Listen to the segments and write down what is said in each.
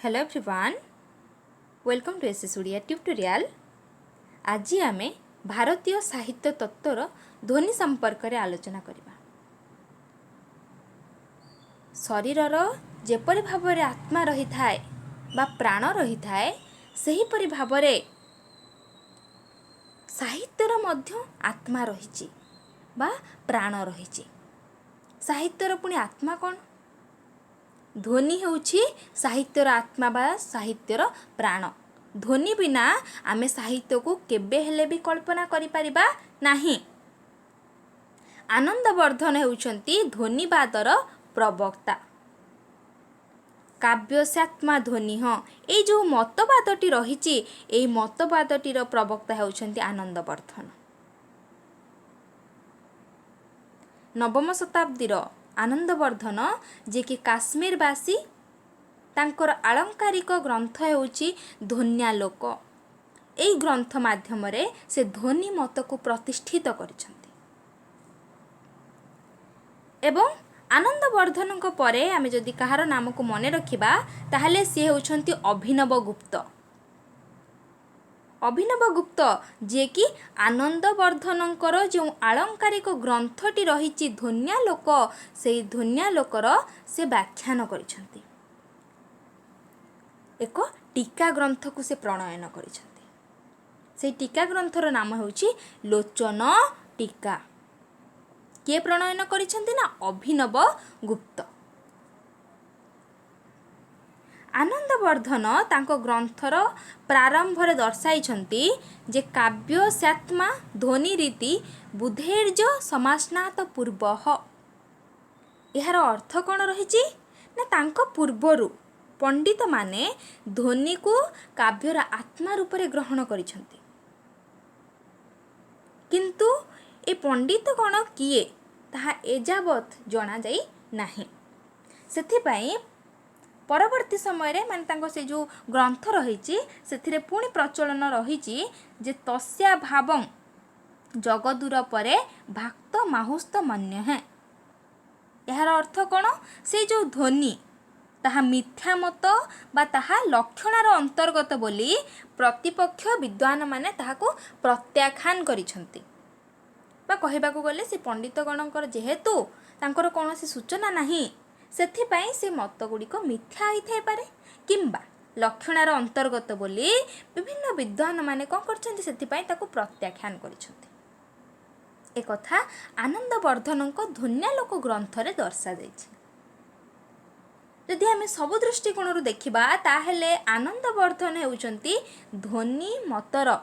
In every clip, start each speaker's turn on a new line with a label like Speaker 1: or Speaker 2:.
Speaker 1: Hello everyone, welcome to SS Odia tutorial. आज आम भारतीय साहित्य तत्वर ध्वनि संपर्क में आलोचना करवा। शरीरर जेपरि भाव में आत्मा रही थाए बा प्राण रही थाए सेहीपरि भाव में साहित्यर मध्य आत्मा रही बा प्राण रही। साहित्यर पुणी आत्मा कौन? ध्वनि होउछि साहित्यर आत्मा बा साहित्यर प्राण। ध्वनि बिना आमे साहित्य को केबे हेले भी कल्पना करि परिबा नाही। आनंदवर्धन हेउछंती ध्वनिवादर प्रवक्ता। काव्यस्यात्मा ध्वनि ए जो मतवादटी रहिछि एई मतवादटीर प्रवक्ता हेउछंती आनंदवर्धन। नवम शताब्दीर आनंदवर्धन जे कि काश्मीरवासी तांकर आलंकारिक ग्रंथ हेउछि ध्वन्यालोक। एई ग्रंथ माध्यम रे से ध्वनि मत को प्रतिष्ठित करिसंती। एवं आनंदवर्धन को परे आमे जदि कहार नाम को मने रखिबा ताहले से हेउछंती अभिनव गुप्त। अभिनव गुप्त जे कि आनंदवर्धनकर जो आलंकारिक ग्रंथटी रही ध्वन्यालोक से ध्वन्यालोकर से व्याख्यान करिसंती। एक टीका ग्रंथ को से प्रणयन करिसंती। से टीका ग्रंथर नाम होउछि लोचन टीका। के प्रणयन करिसंती ना अभिनव गुप्त। आनंदवर्धन तांको ग्रंथर प्रारंभ रे दर्शाइछंती जे काव्यस्यात्मा ध्वनि रीति बुधैर्य समास्नात पूर्वः। यार अर्थ कौन रही ना तांको पूर्वरु पंडित माने ध्वनि को काव्यर आत्मा रूप रे ग्रहण करिछंती। किंतु ए पंडित कौन किए ताहा एजावत जना जाई नाही। सेथिपाई परवर्ती समय रे माने तांको से जो ग्रंथ रही से पुणी प्रचलन रही जे तस्या भावं जगदूर परे भक्त माहुस्त मन्य है। यार अर्थ कौन? से जो ध्वनि ताहा मिथ्या मत बा ताहा लक्षणार अंतर्गत बोली प्रतिपक्ष विद्वान माने ताहाको प्रत्याख्यान करिसंती। बा कहिबाको गले से पंडित गणकर जेहेतु तांकर कोनोसी सूचना नाही सेथिपाई से मत गुड़िक मिथ्या होइथाइ पारे किंबा लक्षणार अंतर्गत बोली विभिन्न विद्वान माने कौन करछंती सेथिपाई ताको प्रत्याख्यान करिसंती। ए कथा आनंदवर्धनक ध्वन्यालोक ग्रंथ रे दर्शा जाइछि। यदि आमे सब दृष्टिकोण देखिबा ताहेले आनंदवर्धन हेउचंती ध्वनि मतर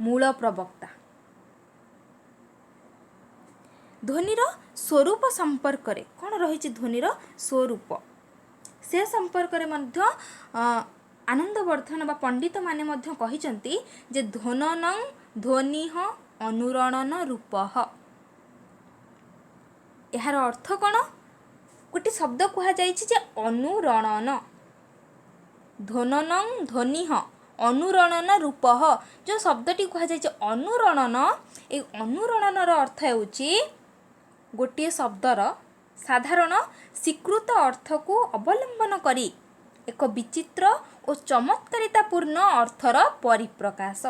Speaker 1: मूल प्रवक्ता। ध्वनिर स्वरूप संपर्क रे कौन रही ध्वनिर स्वरूप से संपर्क रे मध्य आनंदवर्धन बा पंडित माने मध्य कहिसंती जे ध्वननं ध्वनिः अनुरणन रूपः। यार अर्थ कौन? गोटे शब्द कहा जाइछि जे अनुरणन। ध्वननं ध्वनिः अनुरणन रूपः जो शब्दटी कहा जाइछि अनुरणन ए अनुरणनर अर्थ हेउछि गोटे शब्दर साधारण स्वीकृत अर्थ को अवलंबन करी एक विचित्र और चमत्कारितापूर्ण अर्थर परिप्रकाश।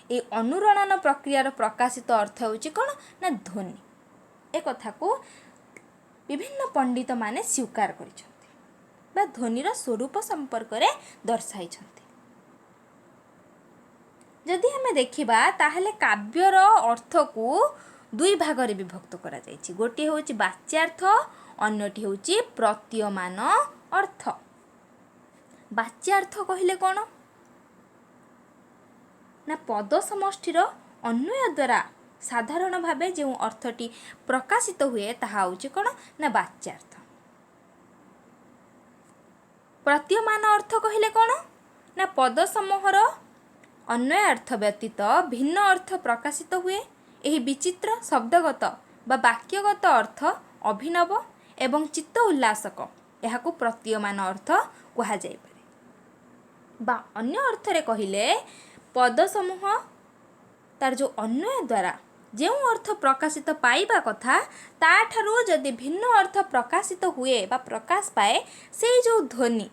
Speaker 1: ए अनुरणन प्रक्रियार प्रकाशित अर्थ होउछि कोन ना ध्वनि। ए कथा को विभिन्न पंडित माने स्वीकार करिसंती बा ध्वनिर स्वरूप संपर्क रे दर्शाइछंती। जदि हमें देखिबा ताहले काव्यर अर्थ को दुई भाग रे विभक्त करा जाइछि। गोटे होउछि वाच्यार्थ अन्यटी होउछि प्रतीयमान अर्थ। वाच्यार्थ कहिले कोन ना पद समष्टिर अन्वय द्वारा साधारण भावे जो अर्थटी प्रकाशित हुए ताहा होउछि कोन ना वाच्यार्थ। प्रतीयमान अर्थ कहिले कोन ना पद समूहर अन्वय अर्थ व्यतीत भिन्न अर्थ प्रकाशित हुए। एही विचित्र शब्दगत बा वाक्यगत अर्थ अभिनव एवं चित्त उल्लासक एहाकु प्रतीयमान अर्थ कहा जाय पारे। बा अन्य अर्थ रे कहिले पद समूह तार जो अन्वय द्वारा जो अर्थ प्रकाशित पाइबा कथा ताठारु जदि भिन्न अर्थ प्रकाशित हुए बा प्रकाश पाए से जो ध्वनि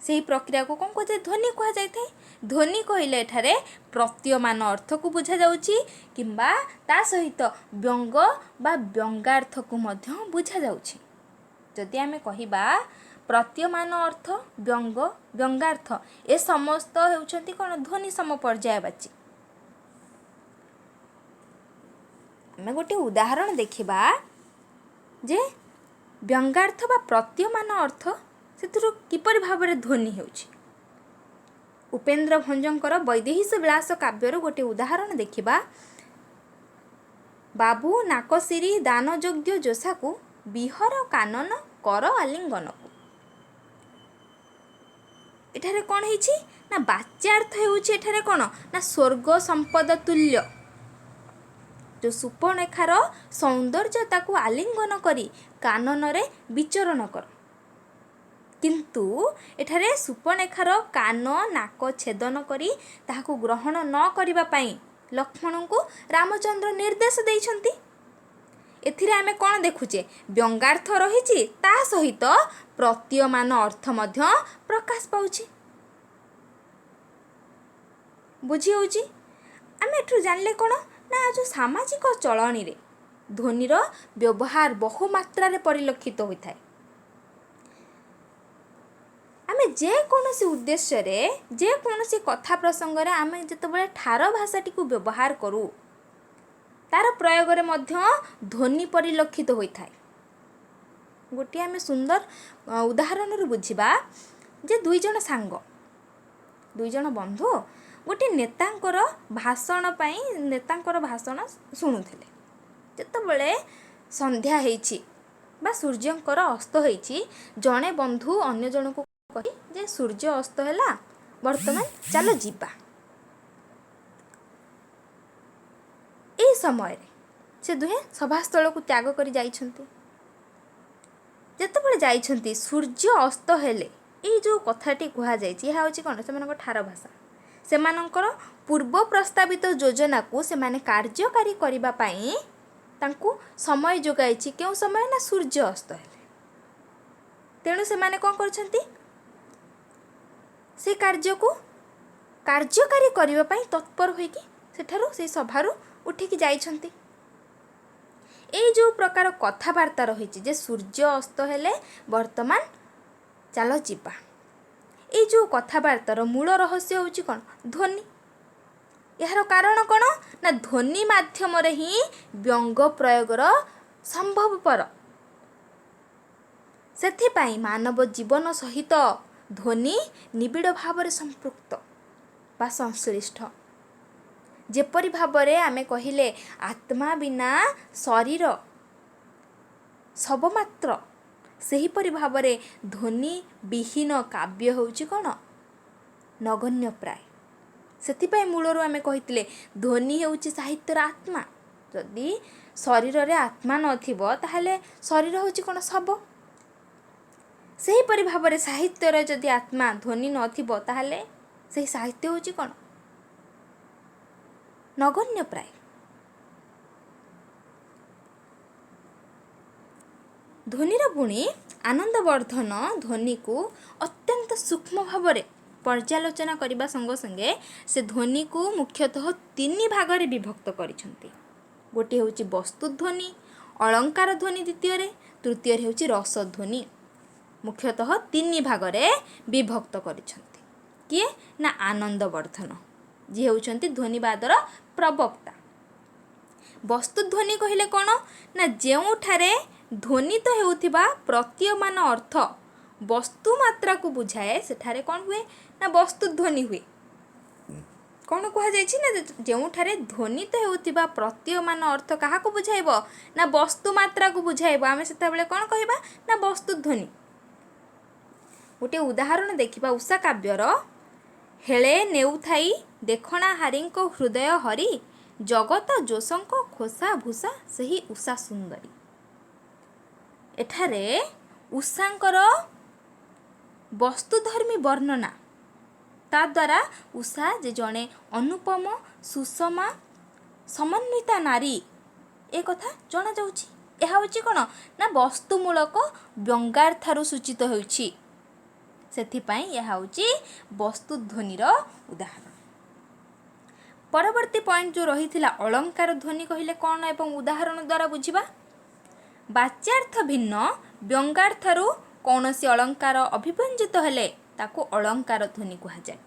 Speaker 1: ସେହି ପ୍ରକ୍ରିୟାକୁ କ'ଣ କୁହାଯାଏ? ଧ୍ୱନି କୁହାଯାଇଥାଏ। ଧ୍ୱନି କହିଲେ ଏଠାରେ ପ୍ରତୀୟମାନ ଅର୍ଥକୁ ବୁଝାଯାଉଛି କିମ୍ବା ତା ସହିତ ବ୍ୟଙ୍ଗ ବା ବ୍ୟଙ୍ଗାର୍ଥକୁ ମଧ୍ୟ ବୁଝାଯାଉଛି। ଯଦି ଆମେ କହିବା ପ୍ରତୀୟମାନ ଅର୍ଥ, ବ୍ୟଙ୍ଗ, ବ୍ୟଙ୍ଗାର୍ଥ ଏ ସମସ୍ତ ହେଉଛନ୍ତି କ'ଣ? ଧ୍ୱନି ସମପର୍ଯ୍ୟାୟବାଚୀ। ଆମେ ଗୋଟିଏ ଉଦାହରଣ ଦେଖିବା ଯେ ବ୍ୟଙ୍ଗାର୍ଥ ବା ପ୍ରତୀୟମାନ ଅର୍ଥ ସେଥିରୁ କିପରି ଭାବରେ ଧ୍ୱନି ହେଉଛି। ଉପେନ୍ଦ୍ର ଭଞ୍ଜଙ୍କର ବୈଦେହୀଶ ବିଳାସ କାବ୍ୟରୁ ଗୋଟିଏ ଉଦାହରଣ ଦେଖିବା। ବାବୁ ନାକସିରି ଦାନ ଯୋଗ୍ୟ ଯୋଷାକୁ ବିହର କାନନ କର ଆଲିଙ୍ଗନକୁ। ଏଠାରେ କ'ଣ ହେଇଛି ନା ବାଚ୍ୟାର୍ଥ ହେଉଛି ଏଠାରେ କ'ଣ ନା ସ୍ୱର୍ଗ ସମ୍ପଦ ତୁଲ୍ୟ। ଯେଉଁ ସୁପର୍ଣ୍ଣରେଖାର ସୌନ୍ଦର୍ଯ୍ୟତାକୁ ଆଲିଙ୍ଗନ କରି କାନନରେ ବିଚରଣ କର। କିନ୍ତୁ ଏଠାରେ ସୁପର୍ଣ୍ଣରେଖାର କାନ ନାକ ଛେଦନ କରି ତାହାକୁ ଗ୍ରହଣ ନ କରିବା ପାଇଁ ଲକ୍ଷ୍ମଣଙ୍କୁ ରାମଚନ୍ଦ୍ର ନିର୍ଦ୍ଦେଶ ଦେଇଛନ୍ତି। ଏଥିରେ ଆମେ କ'ଣ ଦେଖୁଛେ? ବ୍ୟଙ୍ଗାର୍ଥ ରହିଛି, ତା ସହିତ ପ୍ରତୀୟମାନ ଅର୍ଥ ମଧ୍ୟ ପ୍ରକାଶ ପାଉଛି। ବୁଝି ହେଉଛି? ଆମେ ଏଠୁ ଜାଣିଲେ କ'ଣ ନା ଯେଉଁ ସାମାଜିକ ଚଳଣିରେ ଧ୍ୱନିର ବ୍ୟବହାର ବହୁ ମାତ୍ରାରେ ପରିଲକ୍ଷିତ ହୋଇଥାଏ। ଆମେ ଯେକୌଣସି ଉଦ୍ଦେଶ୍ୟରେ ଯେକୌଣସି କଥା ପ୍ରସଙ୍ଗରେ ଆମେ ଯେତେବେଳେ ଠାର ଭାଷାଟିକୁ ବ୍ୟବହାର କରୁ ତାର ପ୍ରୟୋଗରେ ମଧ୍ୟ ଧ୍ୱନି ପରିଲକ୍ଷିତ ହୋଇଥାଏ। ଗୋଟିଏ ଆମେ ସୁନ୍ଦର ଉଦାହରଣରୁ ବୁଝିବା ଯେ ଦୁଇଜଣ ସାଙ୍ଗ, ଦୁଇଜଣ ବନ୍ଧୁ ଗୋଟିଏ ନେତାଙ୍କର ଭାଷଣ ଶୁଣୁଥିଲେ। ଯେତେବେଳେ ସନ୍ଧ୍ୟା ହେଇଛି ବା ସୂର୍ଯ୍ୟଙ୍କର ଅସ୍ତ ହେଇଛି, ଜଣେ ବନ୍ଧୁ ଅନ୍ୟ ଜଣକୁ କହି ଯେ ସୂର୍ଯ୍ୟ ଅସ୍ତ ହେଲା, ବର୍ତ୍ତମାନ ଚାଲ ଯିବା। ଏହି ସମୟରେ ସେ ଦୁହେଁ ସଭାସ୍ଥଳକୁ ତ୍ୟାଗ କରି ଯାଇଛନ୍ତି। ଯେତେବେଳେ ଯାଇଛନ୍ତି ସୂର୍ଯ୍ୟ ଅସ୍ତ ହେଲେ, ଏଇ ଯେଉଁ କଥାଟି କୁହାଯାଇଛି ଏହା ହେଉଛି କ'ଣ? ସେମାନଙ୍କର ଠାର ଭାଷା। ସେମାନଙ୍କର ପୂର୍ବ ପ୍ରସ୍ତାବିତ ଯୋଜନାକୁ ସେମାନେ କାର୍ଯ୍ୟକାରୀ କରିବା ପାଇଁ ତାଙ୍କୁ ସମୟ ଯୋଗାଇଛି। କେଉଁ ସମୟ? ନା ସୂର୍ଯ୍ୟ ଅସ୍ତ ହେଲେ। ତେଣୁ ସେମାନେ କ'ଣ କରିଛନ୍ତି? ସେ କାର୍ଯ୍ୟକୁ କାର୍ଯ୍ୟକାରୀ କରିବା ପାଇଁ ତତ୍ପର ହୋଇକି ସେଠାରୁ ସେଇ ସଭାରୁ ଉଠିକି ଯାଇଛନ୍ତି। ଏଇ ଯେଉଁ ପ୍ରକାର କଥାବାର୍ତ୍ତା ରହିଛି ଯେ ସୂର୍ଯ୍ୟ ଅସ୍ତ ହେଲେ ବର୍ତ୍ତମାନ ଚାଲ ଯିବା, ଏଇ ଯେଉଁ କଥାବାର୍ତ୍ତାର ମୂଳ ରହସ୍ୟ ହେଉଛି କ'ଣ? ଧ୍ୱନି। ଏହାର କାରଣ କ'ଣ? ନା ଧ୍ୱନି ମାଧ୍ୟମରେ ହିଁ ବ୍ୟଙ୍ଗ ପ୍ରୟୋଗର ସମ୍ଭବପର। ସେଥିପାଇଁ ମାନବ ଜୀବନ ସହିତ ଧ୍ୱନି ନିବିଡ଼ ଭାବରେ ସମ୍ପୃକ୍ତ ବା ସଂଶ୍ଳିଷ୍ଟ। ଯେପରି ଭାବରେ ଆମେ କହିଲେ ଆତ୍ମା ବିନା ଶରୀର ସବମାତ୍ର, ସେହିପରି ଭାବରେ ଧ୍ୱନି ବିହୀନ କାବ୍ୟ ହେଉଛି କ'ଣ? ନଗଣ୍ୟ ପ୍ରାୟ। ସେଥିପାଇଁ ମୂଳରୁ ଆମେ କହିଥିଲେ ଧ୍ୱନି ହେଉଛି ସାହିତ୍ୟର ଆତ୍ମା। ଯଦି ଶରୀରରେ ଆତ୍ମା ନଥିବ ତାହେଲେ ଶରୀର ହେଉଛି କ'ଣ? ଶବ। ସେହିପରି ଭାବରେ ସାହିତ୍ୟରେ ଯଦି ଆତ୍ମା ଧ୍ୱନି ନଥିବ ତାହେଲେ ସେହି ସାହିତ୍ୟ ହେଉଛି କ'ଣ? ନଗଣ୍ୟ ପ୍ରାୟ। ଧ୍ୱନିର ପୁଣି ଆନନ୍ଦବର୍ଦ୍ଧନ ଧ୍ୱନିକୁ ଅତ୍ୟନ୍ତ ସୂକ୍ଷ୍ମ ଭାବରେ ପର୍ଯ୍ୟାଲୋଚନା କରିବା ସଙ୍ଗେ ସଙ୍ଗେ ସେ ଧ୍ୱନିକୁ ମୁଖ୍ୟତଃ 3 ଭାଗରେ ବିଭକ୍ତ କରିଛନ୍ତି। ଗୋଟିଏ ହେଉଛି ବସ୍ତୁଧ୍ୱନି, ଅଳଙ୍କାର ଧ୍ୱନି ଦ୍ୱିତୀୟରେ, ତୃତୀୟରେ ହେଉଛି ରସଧ୍ୱନି। ମୁଖ୍ୟତଃ 3 ଭାଗରେ ବିଭକ୍ତ କରିଛନ୍ତି। କିଏ? ନା ଆନନ୍ଦବର୍ଦ୍ଧନ, ଯିଏ ହେଉଛନ୍ତି ଧ୍ୱନିବାଦର ପ୍ରବକ୍ତା। ବସ୍ତୁଧ୍ୱନି କହିଲେ କ'ଣ? ନା ଯେଉଁଠାରେ ଧ୍ୱନିତ ହେଉଥିବା ପ୍ରତୀୟମାନ ଅର୍ଥ ବସ୍ତୁ ମାତ୍ରାକୁ ବୁଝାଏ, ସେଠାରେ କ'ଣ ହୁଏ? ନା ବସ୍ତୁଧ୍ୱନି ହୁଏ। କ'ଣ କୁହାଯାଇଛି? ନା ଯେଉଁଠାରେ ଧ୍ୱନିତ ହେଉଥିବା ପ୍ରତୀୟମାନ ଅର୍ଥ କାହାକୁ ବୁଝାଇବ? ନା ବସ୍ତୁ ମାତ୍ରାକୁ ବୁଝାଇବ। ଆମେ ସେତେବେଳେ କ'ଣ କହିବା? ନା ବସ୍ତୁଧ୍ୱନି। ଗୋଟିଏ ଉଦାହରଣ ଦେଖିବା ଉଷା କାବ୍ୟର। ହେଳେ ନେଉଥାଇ ଦେଖଣା ହାରିଙ୍କ ହୃଦୟ ହରି, ଜଗତ ଯୋଶଙ୍କ ଖୋସା ଭୂଷା ସେହି ଉଷା ସୁନ୍ଦରୀ। ଏଠାରେ ଉଷାଙ୍କର ବସ୍ତୁଧର୍ମୀ ବର୍ଣ୍ଣନା, ତାଦ୍ୱାରା ଉଷା ଯେ ଜଣେ ଅନୁପମ ସୁଷମା ସମନ୍ୱିତା ନାରୀ ଏ କଥା ଜଣାଯାଉଛି। ଏହା ହେଉଛି କ'ଣ? ନା ବସ୍ତୁମୂଳକ ବ୍ୟଙ୍ଗାର୍ଥରୁ ସୂଚିତ ହେଉଛି। ସେଥିପାଇଁ ଏହା ହେଉଛି ବସ୍ତୁଧ୍ୱନିର ଉଦାହରଣ। ପରବର୍ତ୍ତୀ ପଏଣ୍ଟ ଯେଉଁ ରହିଥିଲା ଅଳଙ୍କାର ଧ୍ୱନି କହିଲେ କ'ଣ ଏବଂ ଉଦାହରଣ ଦ୍ୱାରା ବୁଝିବା। ବାଚ୍ୟାର୍ଥ ଭିନ୍ନ ବ୍ୟଙ୍ଗାର୍ଥରୁ କୌଣସି ଅଳଙ୍କାର ଅଭିବ୍ୟଞ୍ଜିତ ହେଲେ ତାକୁ ଅଳଙ୍କାର ଧ୍ୱନି କୁହାଯାଏ।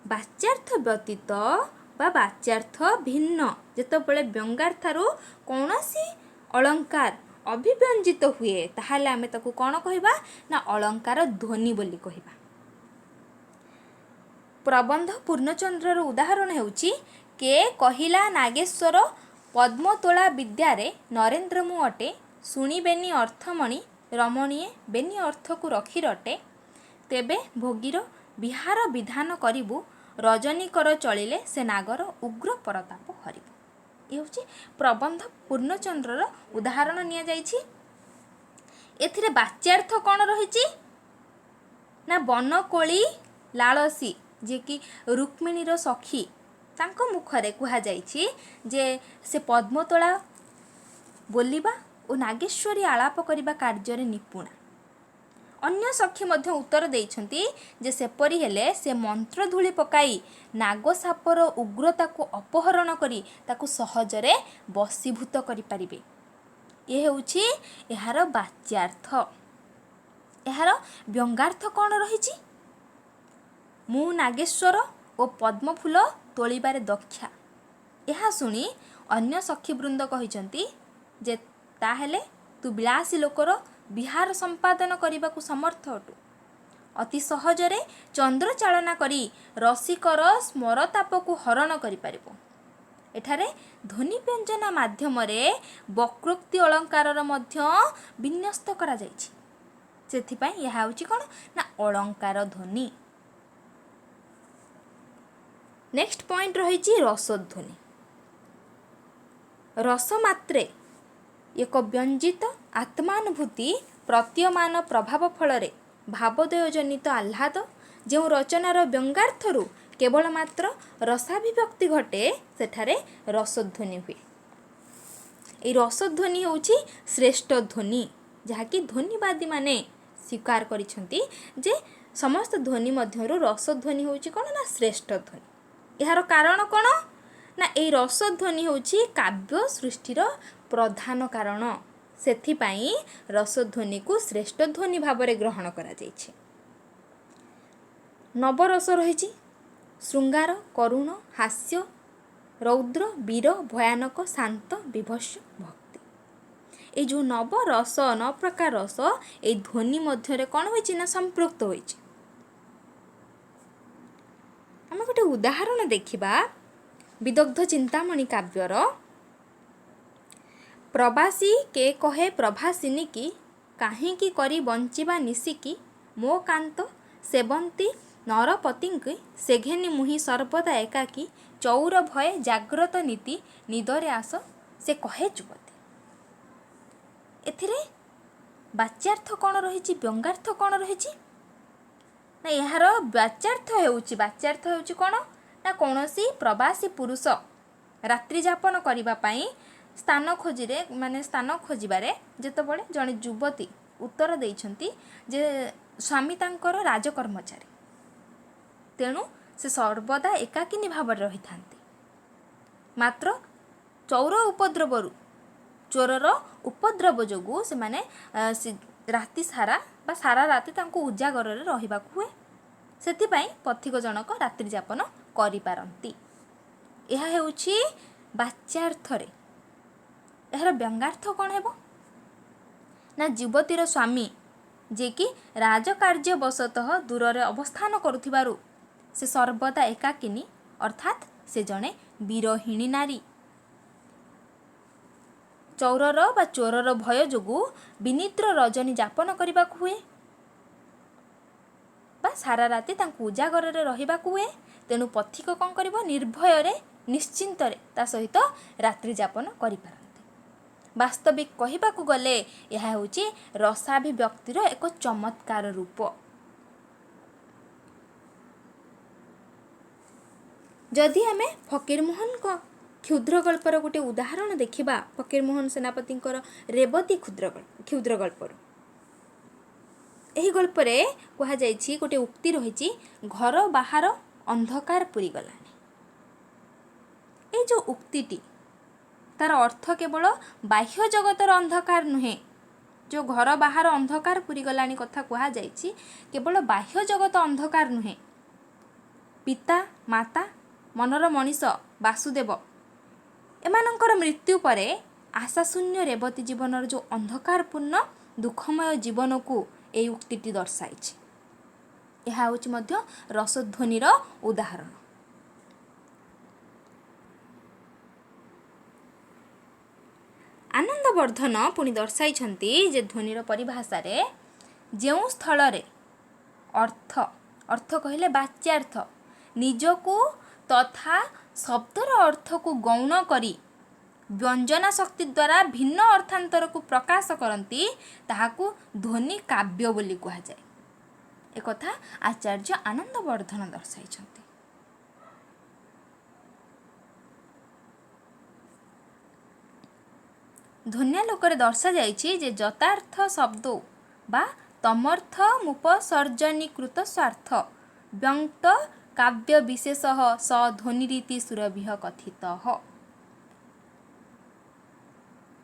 Speaker 1: ବାଚ୍ୟାର୍ଥ ବ୍ୟତୀତ ବା ବାଚ୍ୟାର୍ଥ ଭିନ୍ନ ଯେତେବେଳେ ବ୍ୟଙ୍ଗାର୍ଥରୁ କୌଣସି ଅଳଙ୍କାର ଅଭିବ୍ୟଞ୍ଜିତ ହୁଏ ତାହେଲେ ଆମେ ତାକୁ କ'ଣ କହିବା ନା ଅଳଙ୍କାର ଧ୍ୱନି ବୋଲି କହିବା। ପ୍ରବନ୍ଧ ପୂର୍ଣ୍ଣଚନ୍ଦ୍ରର ଉଦାହରଣ ହେଉଛି କେ କହିଲା ନାଗେଶ୍ୱର ପଦ୍ମତୋଳା ବିଦ୍ୟାରେ ନରେନ୍ଦ୍ର ମୁଁ ଅଟେ ଶୁଣିବେନି ଅର୍ଥମଣି ରମଣୀଏ ବେନି ଅର୍ଥକୁ ରଖି ରଟେ ତେବେ ଭୋଗୀର ବିହାର ବିଧାନ କରିବୁ ରଜନୀକର ଚଳିଲେ ସେ ନାଗର ଉଗ୍ର ପରତାପ ହରିବୁ। ଏ ହେଉଛି ପ୍ରବନ୍ଧ ପୂର୍ଣ୍ଣଚନ୍ଦ୍ରର ଉଦାହରଣ ନିଆଯାଇଛି। ଏଥିରେ ବାଚ୍ୟାର୍ଥ କ'ଣ ରହିଛି ନା ବନକୋଳି ଲାଳସୀ ଯିଏକି ରୁକ୍ମିଣୀର ସଖୀ ତାଙ୍କ ମୁଖରେ କୁହାଯାଇଛି ଯେ ସେ ପଦ୍ମତୋଳା ବୋଲିବା ଓ ନାଗେଶ୍ୱରୀ ଆଳାପ କରିବା କାର୍ଯ୍ୟରେ ନିପୁଣା। ଅନ୍ୟ ସଖୀ ମଧ୍ୟ ଉତ୍ତର ଦେଇଛନ୍ତି ଯେ ସେପରି ହେଲେ ସେ ମନ୍ତ୍ର ଧୂଳି ପକାଇ ନାଗସାପର ଉଗ୍ରତାକୁ ଅପହରଣ କରି ତାକୁ ସହଜରେ ବଶୀଭୂତ କରିପାରିବେ। ଏ ହେଉଛି ଏହାର ବାଚ୍ୟାର୍ଥ। ଏହାର ବ୍ୟଙ୍ଗାର୍ଥ କ'ଣ ରହିଛି? ମୁଁ ନାଗେଶ୍ୱର ଓ ପଦ୍ମଫୁଲ ତୋଳିବାରେ ଦକ୍ଷା। ଏହା ଶୁଣି ଅନ୍ୟ ସଖୀବୃନ୍ଦ କହିଛନ୍ତି ଯେ ତାହେଲେ ତୁ ବିଳାସୀ ଲୋକର ବିହାର ସମ୍ପାଦନ କରିବାକୁ ସମର୍ଥ ଅଟୁ। ଅତି ସହଜରେ ଚନ୍ଦ୍ରଚାଳନା କରି ରସିକର ସ୍ମରତାପକୁ ହରଣ କରିପାରିବୁ। ଏଠାରେ ଧ୍ୱନି ବ୍ୟଞ୍ଜନା ମାଧ୍ୟମରେ ବକ୍ରୋକ୍ତି ଅଳଙ୍କାରର ମଧ୍ୟ ବିନ୍ୟସ୍ତ କରାଯାଇଛି। ସେଥିପାଇଁ ଏହା ହେଉଛି କ'ଣ ନା ଅଳଙ୍କାର ଧ୍ୱନି। ନେକ୍ସଟ ପଏଣ୍ଟ ରହିଛି ରସଧ୍ୱନି। ରସ ମାତ୍ରେ ଏକ ବ୍ୟଞ୍ଜିତ ଆତ୍ମାନୁଭୂତି ପ୍ରତୀୟମାନ ପ୍ରଭାବ ଫଳରେ ଭାବୋଦୟ ଜନିତ ଆହ୍ଲାଦ ଯେଉଁ ରଚନାର ବ୍ୟଙ୍ଗାର୍ଥରୁ କେବଳ ମାତ୍ର ରସାଭିବ୍ୟକ୍ତି ଘଟେ ସେଠାରେ ରସଧ୍ୱନି ହୁଏ। ଏହି ରସଧ୍ୱନି ହେଉଛି ଶ୍ରେଷ୍ଠ ଧ୍ୱନି ଯାହାକି ଧ୍ୱନିବାଦୀମାନେ ସ୍ୱୀକାର କରିଛନ୍ତି ଯେ ସମସ୍ତ ଧ୍ୱନି ମଧ୍ୟରୁ ରସଧ୍ୱନି ହେଉଛି କ'ଣ ନା ଶ୍ରେଷ୍ଠ ଧ୍ୱନି। ଏହାର କାରଣ କ'ଣ ନା ଏହି ରସଧ୍ୱନି ହେଉଛି କାବ୍ୟ ସୃଷ୍ଟିର ପ୍ରଧାନ କାରଣ। ସେଥିପାଇଁ ରସଧ୍ୱନିକୁ ଶ୍ରେଷ୍ଠ ଧ୍ୱନି ଭାବରେ ଗ୍ରହଣ କରାଯାଇଛି। ନବରସ ରହିଛି ଶୃଙ୍ଗାର କରୁଣ ହାସ୍ୟ ରୌଦ୍ର ବୀର ଭୟାନକ ଶାନ୍ତ ବିଭତ୍ସ ଭକ୍ତି। এই ଯେଉଁ ନବରସ 9 ପ୍ରକାର ରସ এই ଧ୍ୱନି ମଧ୍ୟରେ କ'ଣ ହୋଇଛି ନା ସମ୍ପୃକ୍ତ ହୋଇଛି। ଆମେ ଗୋଟେ ଉଦାହରଣ ଦେଖିବା ବିଦଗ୍ଧ ଚିନ୍ତାମଣି କାବ୍ୟର। ପ୍ରବାସୀ କେ କହେ ପ୍ରଭାସିନୀ କି କାହିଁକି କରି ବଞ୍ଚିବା ନିଶିକି ମୋ କାନ୍ତ ସେବନ୍ତୀ ନରପତିଙ୍କି ସେଘେନି ମୁହିଁ ସର୍ବଦା ଏକାକୀ ଚଉର ଭଏ ଜାଗ୍ରତ ନୀତି ନିଦରେ ଆସ ସେ କହେ ଯୁବତୀ। ଏଥିରେ ବାଚ୍ୟାର୍ଥ କ'ଣ ରହିଛି ବ୍ୟଙ୍ଗାର୍ଥ କ'ଣ ରହିଛି ନା ଏହାର ବାଚ୍ୟାର୍ଥ ହେଉଛି କ'ଣ ନା କୌଣସି ପ୍ରବାସୀ ପୁରୁଷ ରାତ୍ରି ଯାପନ କରିବା ପାଇଁ ସ୍ଥାନ ଖୋଜିବାରେ ଯେତେବେଳେ ଜଣେ ଯୁବତୀ ଉତ୍ତର ଦେଇଛନ୍ତି ଯେ ସ୍ୱାମୀ ତାଙ୍କର ରାଜକର୍ମଚାରୀ ତେଣୁ ସେ ସର୍ବଦା ଏକାକିନୀ ଭାବରେ ରହିଥାନ୍ତି। ମାତ୍ର ଚୋରର ଉପଦ୍ରବ ଯୋଗୁଁ ସେମାନେ ରାତି ସାରା ବା ସାରା ରାତି ତାଙ୍କୁ ଉଜାଗରରେ ରହିବାକୁ ହୁଏ। ସେଥିପାଇଁ ପଥିକ ଜଣକ ରାତ୍ରି ଯାପନ କରିପାରନ୍ତି। ଏହା ହେଉଛି ବାଚ୍ୟାର୍ଥରେ। ଏହାର ବ୍ୟଙ୍ଗାର୍ଥ କ'ଣ ହେବ ନା ଯୁବତୀର ସ୍ୱାମୀ ଯିଏକି ରାଜକାର୍ଯ୍ୟବଶତଃ ଦୂରରେ ଅବସ୍ଥାନ କରୁଥିବାରୁ ସେ ସର୍ବଦା ଏକାକିନୀ ଅର୍ଥାତ୍ ସେ ଜଣେ ବିରହିଣୀ ନାରୀ। ଚୋରର ଭୟ ଯୋଗୁଁ ବିନିଦ୍ର ରଜନୀ ଯାପନ କରିବାକୁ ହୁଏ ବା ସାରା ରାତି ତାଙ୍କୁ ଉଜାଗରରେ ରହିବାକୁ ହୁଏ। ତେଣୁ ପଥିକ କ'ଣ କରିବ ନିର୍ଭୟରେ ନିଶ୍ଚିନ୍ତରେ ତା ସହିତ ରାତ୍ରି ଯାପନ କରିପାରନ୍ତି। ବାସ୍ତବିକ କହିବାକୁ ଗଲେ ଏହା ହେଉଛି ରସାଭିବ୍ୟକ୍ତିର ଏକ ଚମତ୍କାର ରୂପ। ଯଦି ଆମେ ଫକୀରମୋହନଙ୍କ କ୍ଷୁଦ୍ର ଗଳ୍ପର ଗୋଟେ ଉଦାହରଣ ଦେଖିବା ଫକୀରମୋହନ ସେନାପତିଙ୍କର ରେବତୀ କ୍ଷୁଦ୍ର ଗଳ୍ପରୁ ଏହି ଗଳ୍ପରେ କୁହାଯାଇଛି ଗୋଟିଏ ଉକ୍ତି ରହିଛି, ଘର ବାହାର ଅନ୍ଧକାର ପୂରିଗଲାଣି। ଏଇ ଯେଉଁ ଉକ୍ତିଟି, ତାର ଅର୍ଥ କେବଳ ବାହ୍ୟ ଜଗତର ଅନ୍ଧକାର ନୁହେଁ। ଯେଉଁ ଘର ବାହାର ଅନ୍ଧକାର ପୂରିଗଲାଣି କଥା କୁହାଯାଇଛି, କେବଳ ବାହ୍ୟ ଜଗତ ଅନ୍ଧକାର ନୁହେଁ। ପିତା ମାତା ମନର ମଣିଷ ବାସୁଦେବ ଏମାନଙ୍କର ମୃତ୍ୟୁ ପରେ ଆଶାଶୂନ୍ୟ ରେବତୀ ଜୀବନର ଯେଉଁ ଅନ୍ଧକାରପୂର୍ଣ୍ଣ ଦୁଃଖମୟ ଜୀବନକୁ ଏହି ଉକ୍ତିଟି ଦର୍ଶାଇଛି। ଏହା ହେଉଛି ମଧ୍ୟ ରସଧ୍ୱନିର ଉଦାହରଣ। ଆନନ୍ଦବର୍ଦ୍ଧନ ପୁଣି ଦର୍ଶାଇଛନ୍ତି ଯେ ଧ୍ୱନିର ପରିଭାଷାରେ ଯେଉଁ ସ୍ଥଳରେ ଅର୍ଥ କହିଲେ ବାଚ୍ୟାର୍ଥ ନିଜକୁ ତଥା ଶବ୍ଦର ଅର୍ଥକୁ ଗୌଣ କରି ବ୍ୟଞ୍ଜନା ଶକ୍ତି ଦ୍ୱାରା ଭିନ୍ନ ଅର୍ଥାନ୍ତରକୁ ପ୍ରକାଶ କରନ୍ତି, ତାହାକୁ ଧ୍ୱନି କାବ୍ୟ ବୋଲି କୁହାଯାଏ। ଏକଥା ଆଚାର୍ଯ୍ୟ ଆନନ୍ଦବର୍ଦ୍ଧନ ଦର୍ଶାଇଛନ୍ତି। ଧ୍ୱନ୍ୟାଲୋକରେ ଦର୍ଶାଯାଇଛି ଯେ ଯଥାର୍ଥ ଶବ୍ଦ ବା ତମର୍ଥମୁପସର୍ଜନୀକୃତ ସ୍ୱାର୍ଥ ବ୍ୟକ୍ତ କାବ୍ୟ ବିଶେଷ ସ ଧ୍ୱନିରୀତି ସୁରଭିଃ କଥିତଃ।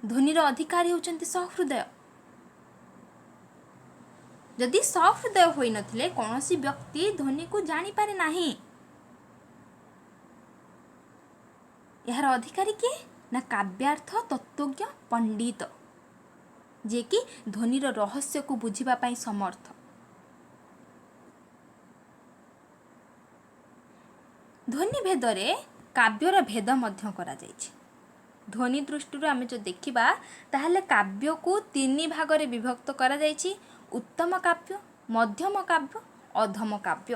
Speaker 1: ଧ୍ୱନିର ଅଧିକାରୀ ହେଉଛନ୍ତି ସହୃଦୟ। ଯଦି ସହୃଦୟ ହୋଇନଥିଲେ କୌଣସି ବ୍ୟକ୍ତି ଧ୍ୱନିକୁ ଜାଣିପାରେ ନାହିଁ। ଏହାର ଅଧିକାରୀ କିଏ? ନା କାବ୍ୟାର୍ଥ ତତ୍ତ୍ୱଜ୍ଞ ପଣ୍ଡିତ, ଯିଏକି ଧ୍ୱନିର ରହସ୍ୟକୁ ବୁଝିବା ପାଇଁ ସମର୍ଥ। ଧ୍ୱନି ଭେଦରେ କାବ୍ୟର ଭେଦ ମଧ୍ୟ କରାଯାଇଛି। ଧ୍ୱନି ଦୃଷ୍ଟିରୁ ଆମେ ଯଦି ଦେଖିବା ତାହେଲେ କାବ୍ୟକୁ 3 ଭାଗରେ ବିଭକ୍ତ କରାଯାଇଛି: ଉତ୍ତମ କାବ୍ୟ, ମଧ୍ୟମ କାବ୍ୟ, ଅଧମ କାବ୍ୟ।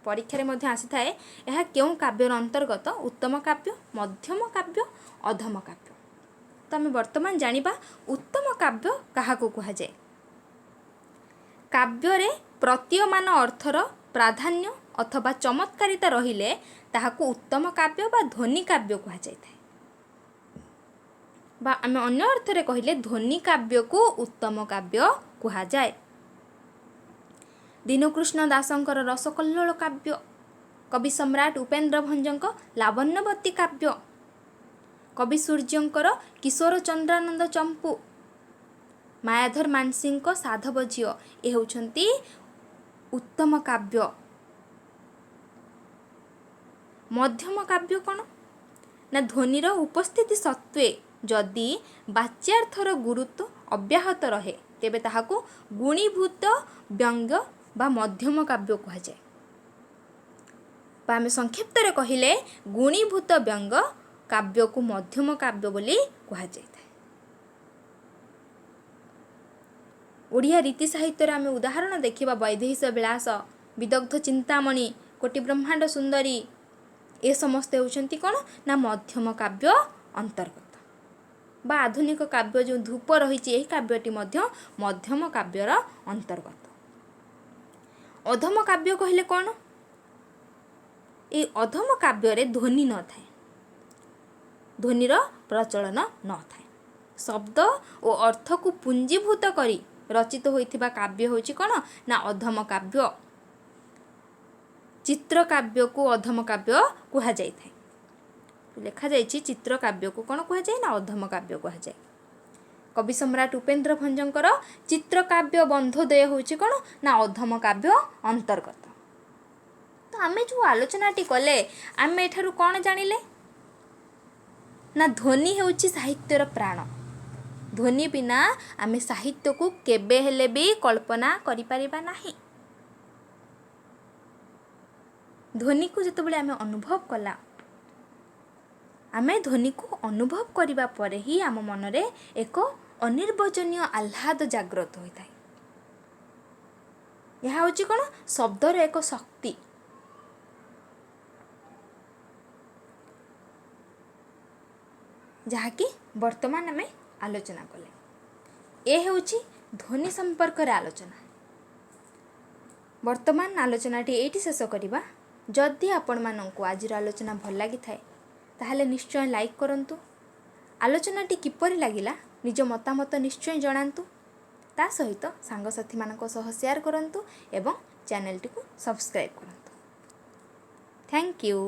Speaker 1: ପରୀକ୍ଷାରେ ମଧ୍ୟ ଆସିଥାଏ ଏହା କେଉଁ କାବ୍ୟର ଅନ୍ତର୍ଗତ? ଉତ୍ତମ କାବ୍ୟ, ମଧ୍ୟମ କାବ୍ୟ, ଅଧମ କାବ୍ୟ। ତ ଆମେ ବର୍ତ୍ତମାନ ଜାଣିବା ଉତ୍ତମ କାବ୍ୟ କାହାକୁ କୁହାଯାଏ। କାବ୍ୟରେ ପ୍ରତୀୟମାନ ଅର୍ଥର ପ୍ରାଧାନ୍ୟ ଅଥବା ଚମତ୍କାରିତା ରହିଲେ ତାହାକୁ ଉତ୍ତମ କାବ୍ୟ ବା ଧ୍ୱନି କାବ୍ୟ କୁହାଯାଇଥାଏ। ବା ଆମେ ଅନ୍ୟ ଅର୍ଥରେ କହିଲେ ଧ୍ୱନି କାବ୍ୟକୁ ଉତ୍ତମ କାବ୍ୟ କୁହାଯାଏ। ଦୀନକୃଷ୍ଣ ଦାସଙ୍କର ରସକଲ୍ଲୋଳ କାବ୍ୟ, କବି ସମ୍ରାଟ ଉପେନ୍ଦ୍ର ଭଞ୍ଜଙ୍କ ଲାବଣ୍ୟବତୀ କାବ୍ୟ, କବି ସୂର୍ଯ୍ୟଙ୍କର କିଶୋର ଚନ୍ଦ୍ରାନନ୍ଦ ଚମ୍ପୁ, ମାୟାଧର ମାନସିଂଙ୍କ ସାଧବ ଝିଅ, ଏ ହେଉଛନ୍ତି ଉତ୍ତମ କାବ୍ୟ। ମଧ୍ୟମ କାବ୍ୟ କ'ଣ? ନା ଧ୍ୱନିର ଉପସ୍ଥିତି ସତ୍ତ୍ୱେ ଯଦି ବାଚ୍ୟାର୍ଥର ଗୁରୁତ୍ୱ ଅବ୍ୟାହତ ରହେ ତେବେ ତାହାକୁ ଗୁଣୀଭୂତ ବ୍ୟଙ୍ଗ ବା ମଧ୍ୟମ କାବ୍ୟ କୁହାଯାଏ। ବା ଆମେ ସଂକ୍ଷିପ୍ତରେ କହିଲେ ଗୁଣୀଭୂତ ବ୍ୟଙ୍ଗ କାବ୍ୟକୁ ମଧ୍ୟମ କାବ୍ୟ ବୋଲି କୁହାଯାଇଥାଏ। ଓଡ଼ିଆ ରୀତି ସାହିତ୍ୟରେ ଆମେ ଉଦାହରଣ ଦେଖିବା ବୈଦେହୀଶ ବିଳାସ, ବିଦଗ୍ଧ ଚିନ୍ତାମଣି, କୋଟି ବ୍ରହ୍ମାଣ୍ଡ ସୁନ୍ଦରୀ, ଏ ସମସ୍ତେ ହେଉଛନ୍ତି କ'ଣ? ନା ମଧ୍ୟମ କାବ୍ୟ ଅନ୍ତର୍ଗତ। ବା ଆଧୁନିକ କାବ୍ୟ ଯେଉଁ ଧୂପ ରହିଛି ଏହି କାବ୍ୟଟି ମଧ୍ୟ ମଧ୍ୟମ କାବ୍ୟର ଅନ୍ତର୍ଗତ। ଅଧମ କାବ୍ୟ କହିଲେ କ'ଣ? ଏହି ଅଧମ କାବ୍ୟରେ ଧ୍ୱନି ନଥାଏ, ଧ୍ୱନିର ପ୍ରଚଳନ ନଥାଏ। ଶବ୍ଦ ଓ ଅର୍ଥକୁ ପୁଞ୍ଜୀଭୂତ କରି ରଚିତ ହୋଇଥିବା କାବ୍ୟ ହେଉଛି କ'ଣ? ନା ଅଧମ କାବ୍ୟ। ଚିତ୍ର କାବ୍ୟକୁ ଅଧମ କାବ୍ୟ କୁହାଯାଇଥାଏ। ଲେଖାଯାଇଛି ଚିତ୍ର କାବ୍ୟକୁ କ'ଣ କୁହାଯାଏ? ନା ଅଧମ କାବ୍ୟ କୁହାଯାଏ। କବି ସମ୍ରାଟ ଉପେନ୍ଦ୍ର ଭଞ୍ଜଙ୍କର ଚିତ୍ର କାବ୍ୟ ବନ୍ଧୋଦୟ ହେଉଛି କ'ଣ? ନା ଅଧମ କାବ୍ୟ ଅନ୍ତର୍ଗତ। ତ ଆମେ ଯେଉଁ ଆଲୋଚନାଟି କଲେ ଆମେ ଏଠାରୁ କ'ଣ ଜାଣିଲେ? ନା ଧ୍ୱନି ହେଉଛି ସାହିତ୍ୟର ପ୍ରାଣ। ଧ୍ୱନି ବିନା ଆମେ ସାହିତ୍ୟକୁ କେବେ ହେଲେ ବି କଳ୍ପନା କରିପାରିବା ନାହିଁ। ଧ୍ୱନିକୁ ଯେତେବେଳେ ଆମେ ଅନୁଭବ କଲା, ଆମେ ଧ୍ୱନିକୁ ଅନୁଭବ କରିବା ପରେ ହିଁ ଆମ ମନରେ ଏକ ଅନିର୍ବଚନୀୟ ଆହ୍ଲାଦ ଜାଗ୍ରତ ହୋଇଥାଏ। ଏହା ହେଉଛି କ'ଣ? ଶବ୍ଦର ଏକ ଶକ୍ତି। ଯାହାକି ବର୍ତ୍ତମାନ ଆମେ ଆଲୋଚନା କଲେ। ଏ ହେଉଛି ଧ୍ୱନି ସମ୍ପର୍କରେ ଆଲୋଚନା। ବର୍ତ୍ତମାନ ଆଲୋଚନାଟି ଏଇଠି ଶେଷ କରିବା। ଯଦି ଆପଣମାନଙ୍କୁ ଆଜିର ଆଲୋଚନା ଭଲ ଲାଗିଥାଏ ତାହେଲେ ନିଶ୍ଚୟ ଲାଇକ୍ କରନ୍ତୁ। ଆଲୋଚନାଟି କିପରି ଲାଗିଲା ନିଜ ମତାମତ ନିଶ୍ଚୟ ଜଣାନ୍ତୁ। ତା ସହିତ ସାଙ୍ଗସାଥିମାନଙ୍କ ସହ ସେୟାର କରନ୍ତୁ ଏବଂ ଚ୍ୟାନେଲଟିକୁ ସବସ୍କ୍ରାଇବ୍ କରନ୍ତୁ। Thank you.